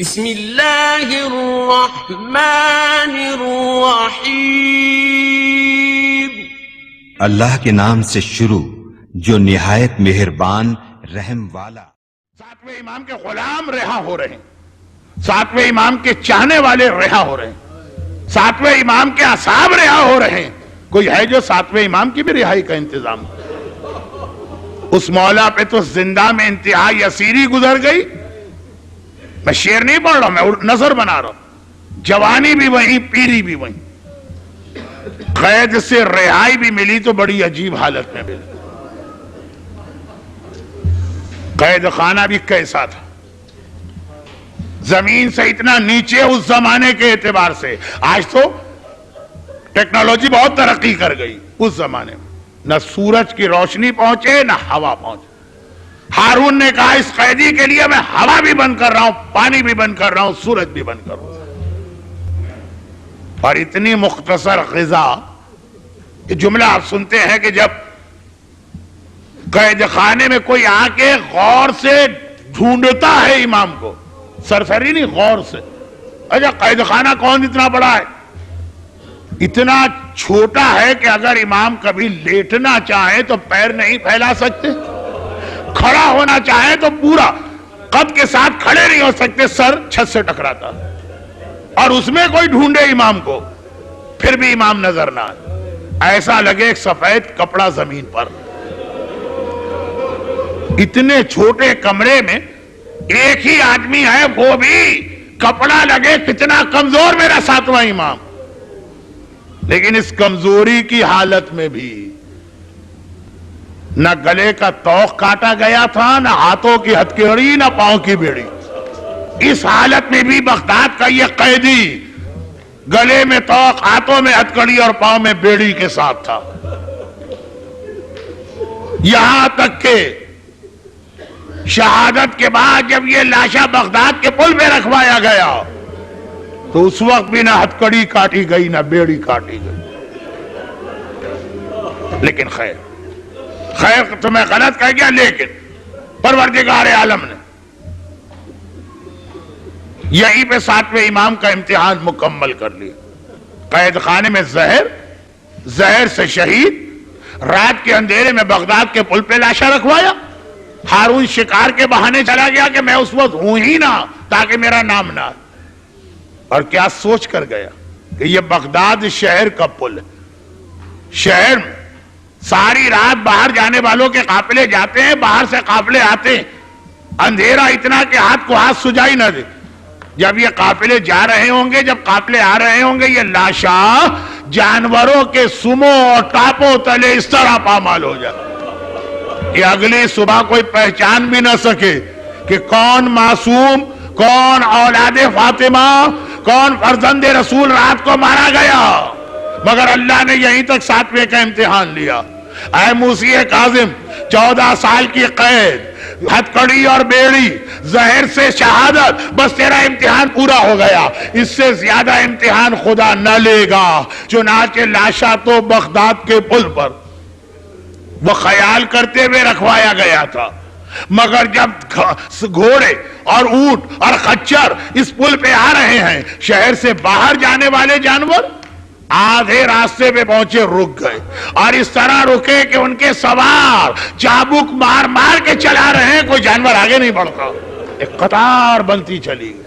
بسم اللہ الرحمن الرحیم۔ اللہ کے نام سے شروع جو نہایت مہربان رحم والا۔ ساتویں امام کے غلام رہا ہو رہے ہیں، ساتویں امام کے چاہنے والے رہا ہو رہے ہیں، ساتویں امام کے اصحاب رہا ہو رہے ہیں۔ کوئی ہے جو ساتویں امام کی بھی رہائی کا انتظام؟ اس مولا پہ تو زندہ میں انتہائی اسیری گزر گئی۔ میں شعر نہیں پڑھ رہا ہوں، میں نظر بنا رہا ہوں۔ جوانی بھی وہیں، پیری بھی وہیں، قید سے رہائی بھی ملی تو بڑی عجیب حالت میں ملی۔ قید خانہ بھی کیسا تھا، زمین سے اتنا نیچے اس زمانے کے اعتبار سے۔ آج تو ٹیکنالوجی بہت ترقی کر گئی، اس زمانے میں نہ سورج کی روشنی پہنچے نہ ہوا پہنچے۔ ہارون نے کہا اس قیدی کے لیے میں ہوا بھی بند کر رہا ہوں، پانی بھی بند کر رہا ہوں، سورج بھی بند کر رہا ہوں۔ اور اتنی مختصر غذا، یہ جملہ آپ سنتے ہیں کہ جب قید خانے میں کوئی آ کے غور سے ڈھونڈتا ہے امام کو، سرسری نہیں، غور سے، اچھا قید خانہ کون اتنا بڑا ہے؟ اتنا چھوٹا ہے کہ اگر امام کبھی لیٹنا چاہیں تو پیر نہیں پھیلا سکتے، کھڑا ہونا چاہیں تو پورا قد کے ساتھ کھڑے نہیں ہو سکتے، سر چھت سے ٹکراتا۔ اور اس میں کوئی ڈھونڈے امام کو، پھر بھی امام نظر نہ آئے، ایسا لگے ایک سفید کپڑا زمین پر۔ اتنے چھوٹے کمرے میں ایک ہی آدمی ہے، وہ بھی کپڑا لگے کتنا کمزور میرا ساتواں امام۔ لیکن اس کمزوری کی حالت میں بھی نہ گلے کا توق کاٹا گیا تھا، نہ ہاتھوں کی ہتھکڑی، نہ پاؤں کی بیڑی۔ اس حالت میں بھی بغداد کا یہ قیدی گلے میں توق، ہاتھوں میں ہتھکڑی اور پاؤں میں بیڑی کے ساتھ تھا۔ یہاں تک کہ شہادت کے بعد جب یہ لاشا بغداد کے پل پہ رکھوایا گیا تو اس وقت بھی نہ ہتھکڑی کاٹی گئی نہ بیڑی کاٹی گئی۔ لیکن خیر تو میں غلط کہہ گیا، لیکن پروردگار عالم نے یہیں پہ ساتویں امام کا امتحان مکمل کر لیا۔ قید خانے میں زہر سے شہید، رات کے اندھیرے میں بغداد کے پل پہ لاشا رکھوایا۔ ہارون شکار کے بہانے چلا گیا کہ میں اس وقت ہوں ہی نہ تاکہ میرا نام نہ آئے۔ اور کیا سوچ کر گیا کہ یہ بغداد شہر کا پل ہے، شہر میں ساری رات باہر جانے والوں کے قافلے جاتے ہیں، باہر سے قافلے آتے ہیں، اندھیرا اتنا کہ ہاتھ کو ہاتھ سجائی نہ دے۔ جب یہ قافلے جا رہے ہوں گے، جب قافلے آ رہے ہوں گے، یہ لاشا جانوروں کے سموں اور ٹاپوں تلے اس طرح پامال ہو جائے کہ اگلی صبح کوئی پہچان بھی نہ سکے کہ کون معصوم، کون اولاد فاطمہ، کون فرزند رسول رات کو مارا گیا۔ مگر اللہ نے یہیں تک ساتویں کا امتحان لیا۔ اے موسی کاظم، 14 سال کی قید، ہتھکڑی اور بیڑی، زہر سے شہادت، بس تیرا امتحان پورا ہو گیا، اس سے زیادہ امتحان خدا نہ لے گا۔ چنانچہ لاشا تو بغداد کے پل پر وہ خیال کرتے ہوئے رکھوایا گیا تھا، مگر جب گھوڑے اور اونٹ اور خچر اس پل پہ آ رہے ہیں، شہر سے باہر جانے والے جانور آدھے راستے پہ پہنچے، رک گئے، اور اس طرح رکے کہ ان کے سوار چابک مار مار کے چلا رہے ہیں، کوئی جانور آگے نہیں بڑھتا، ایک قطار بنتی چلی گئی۔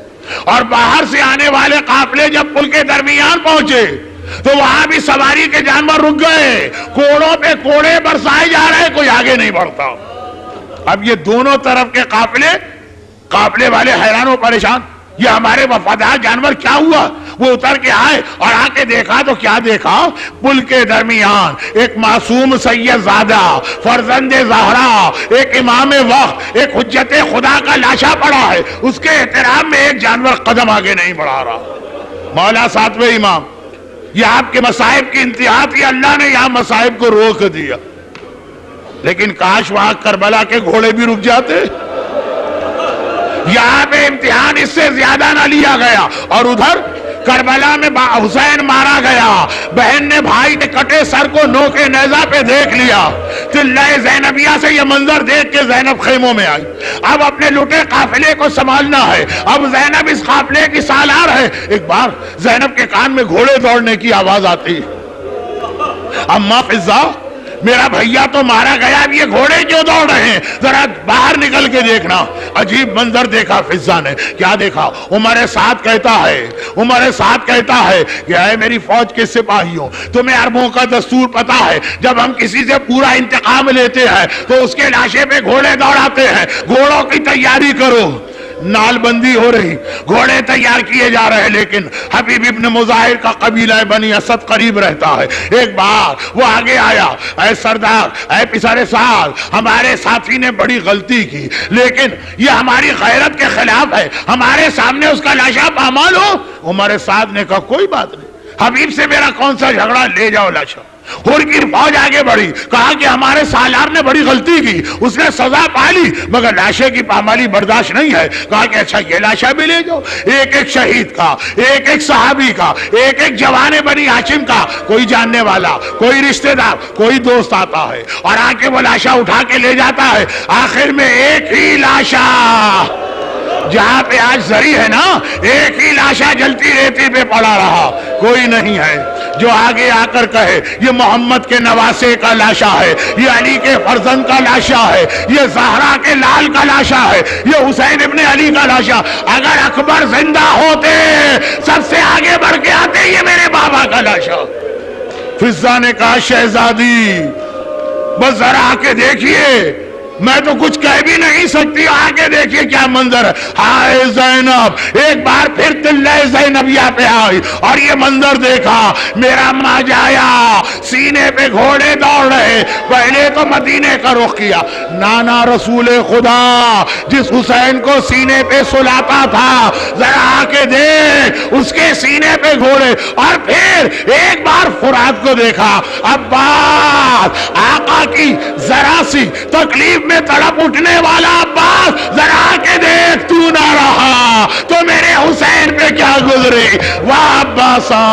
اور باہر سے آنے والے قافلے جب پل کے درمیان پہنچے تو وہاں بھی سواری کے جانور رک گئے، کوڑوں پہ کوڑے برسائے جا رہے، کوئی آگے نہیں بڑھتا۔ اب یہ دونوں طرف کے قافلے والے حیران و پریشان، یہ ہمارے وفادار جانور کیا ہوا؟ وہ اتر کے آئے اور آ کے دیکھا تو کیا دیکھا؟ پل کے درمیان ایک معصوم سید زادہ، فرزند زہرا، ایک امام وقت، ایک حجت خدا کا لاشا پڑا ہے، اس کے احترام میں ایک جانور قدم آگے نہیں بڑھا رہا۔ مولا ساتویں امام، یہ آپ کے مصائب کی انتہا تھی، اللہ نے یہاں مصائب کو روک دیا۔ لیکن کاش وہاں کربلا کے گھوڑے بھی رک جاتے، یہاں پہ امتحان اس سے زیادہ نہ لیا گیا۔ اور ادھر کربلا میں حسین مارا گیا، بہن نے بھائی کے کٹے سر کو نوکے نیزہ پہ دیکھ لیا۔ چلہ زینبیہ سے یہ منظر دیکھ کے زینب خیموں میں آئی، اب اپنے لٹے قافلے کو سنبھالنا ہے، اب زینب اس قافلے کی سالار ہے۔ ایک بار زینب کے کان میں گھوڑے دوڑنے کی آواز آتی، اماں فضہ میرا بھیا تو مارا گیا، اب یہ گھوڑے کیوں دوڑ رہے ہیں، ذرا باہر نکل کے دیکھنا۔ عجیب منظر دیکھا فضہ نے، کیا دیکھا؟ عمر سعد کہتا ہے کہ اے میری فوج کے سپاہیوں، تمہیں عربوں کا دستور پتا ہے، جب ہم کسی سے پورا انتقام لیتے ہیں تو اس کے لاشے پہ گھوڑے دوڑاتے ہیں، گھوڑوں کی تیاری کرو۔ نال بندی ہو رہی، گھوڑے تیار کیے جا رہے، لیکن حبیب ابن مظاہر کا قبیلہ بنی اسد قریب رہتا ہے۔ ایک بار وہ آگے آیا، اے سردار، اے پسر سال، ہمارے ساتھی نے بڑی غلطی کی، لیکن یہ ہماری غیرت کے خلاف ہے، ہمارے سامنے اس کا لاشا پامال ہو۔ عمر سعد نے کہا کوئی بات نہیں، حبیب سے میرا کون سا جھگڑا، لے جاؤ لاشا۔ حر کی فوج آگے بڑھی، کہا کہ ہمارے سالار نے بڑی غلطی کی، اس نے سزا پالی، مگر لاشے کی پامالی برداشت نہیں ہے۔ کہا کہ اچھا یہ لاشا بھی لے جاؤ۔ ایک ایک شہید کا، ایک ایک صحابی کا، ایک ایک جوان بنی ہاشم کا کوئی جاننے والا، کوئی رشتہ دار، کوئی دوست آتا ہے اور آ کے وہ لاشا اٹھا کے لے جاتا ہے۔ آخر میں ایک ہی لاشا، جہاں پہ آج زری ہے نا، ایک ہی لاشا جلتی ریتی پہ پڑا رہا، کوئی نہیں ہے جو آگے آ کر کہے یہ محمد کے نواسے کا لاشا ہے، یہ علی کے فرزند کا لاشا ہے، یہ زہرا کے لال کا لاشا ہے، یہ حسین ابن علی کا لاشا۔ اگر اکبر زندہ ہوتے سب سے آگے بڑھ کے آتے یہ میرے بابا کا لاشا۔ فضہ نے کہا شہزادی بس ذرا آ کے دیکھیے، میں تو کچھ کہہ بھی نہیں سکتی، آگے دیکھیے کیا منظر ہے۔ ہائے زینب، ایک بار پھر تلہ زینبیہ پہ آئی اور یہ منظر دیکھا، میرا ماجایا سینے پہ گھوڑے دوڑ رہے۔ پہلے تو مدینے کا رخ کیا، نانا رسول خدا جس حسین کو سینے پہ سلاتا تھا، ذرا آ کے دیکھ اس کے سینے پہ گھوڑے، اور پھر ایک بار فرات کو دیکھا۔ عباس، آقا کی ذرا سی تکلیف میں تڑپ اٹھنے والا عباس، ذرا آ کے دیکھ تو نہ رہا تو میرے حسین پہ کیا گزری۔ واہ عباسا۔